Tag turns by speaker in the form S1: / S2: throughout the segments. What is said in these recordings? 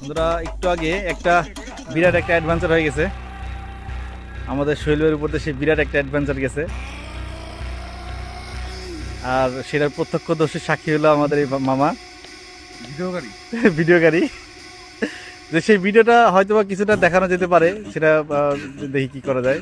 S1: বন্ধুরা একটু আগে একটা বিরাট একটা অ্যাডভেঞ্চার হয়ে গেছে আমাদের শৈলের উপর দিয়ে, সেই বিরাট একটা অ্যাডভেঞ্চার গেছে। আর সেটার প্রত্যক্ষদর্শী সাক্ষী হলো আমাদের এই মামা ভিডিওকারী। যে সেই ভিডিওটা হয়তো বা কিছুটা দেখানো যেতে পারে, সেটা দেখি কি করা যায়।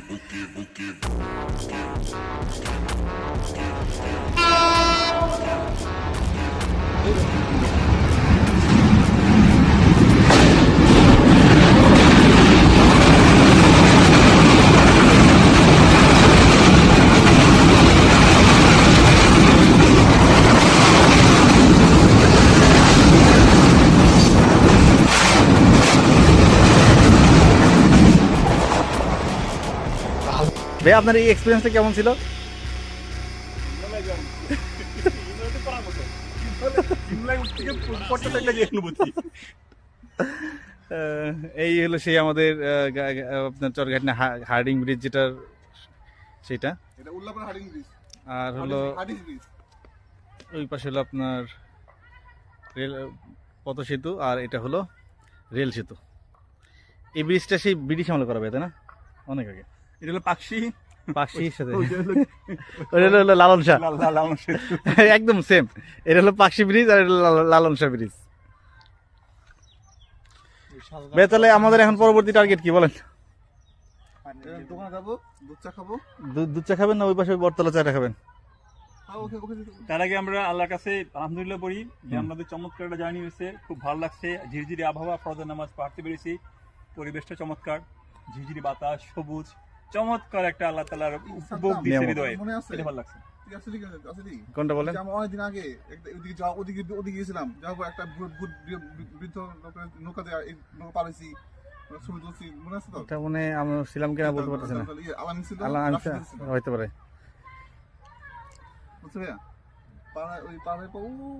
S1: ভাই আপনার এই এক্সপিরিয়েন্সটা কেমন ছিল? এই হলো সেই আমাদের আপনার চরঘাটনা হার্ডিং ব্রিজ, যেটার সেটা, আর হলো ওই পাশে হলো আপনার রেল পথ সেতু, আর এটা হলো রেল সেতু। এই ব্রিজটা সেই ব্রিটিশ আমলে করা হবে, তাই না? অনেক আগে।
S2: এটা হলো
S1: পাকশির সাথে ওটা হলো লালন শাহ, একদম সেম। এটা হলো পাকশি ব্রিজ, আর এটা হলো লালন শাহ ব্রিজ। বে, তাহলে আমাদের এখন পরবর্তী টার্গেট কি বলেন?
S2: দোকানে যাবো, দুধ চা খাবো।
S1: দুধ চা খাবেন না ওই পাশে বটতলা চাটা খাবেন?
S2: তার আগে আমরা আল্লাহর কাছে আলহামদুলিল্লাহ বলি যে আমাদের চমৎকার একটা জার্নি হয়েছে, খুব ভালো লাগছে। ঝিরঝিরি আবহাওয়া, ফরজ নামাজ পড়তে পেরেছি, পরিবেশটা চমৎকার, ঝিরঝিরি বাতাস, সবুজ, চমৎকার একটা আল্লাহ তাআলার উপভোগ দিয়েছে হৃদয়ে। এটা ভালো লাগছে।
S1: কোনটা বলেন?
S3: অনেকদিন আগে ওদিকে গেছিলাম, যাবো একটা বৃদ্ধ নৌকাতে নৌকা পালাইছি, ছবি তুলছি, মনে আছে তো?
S1: এটা মনে আমরা ছিলাম কিনা বলতে পারতেছি না। আল্লাহ হইতে পারে।
S3: বুঝছো ভাইয়া? ওই পাড়ায়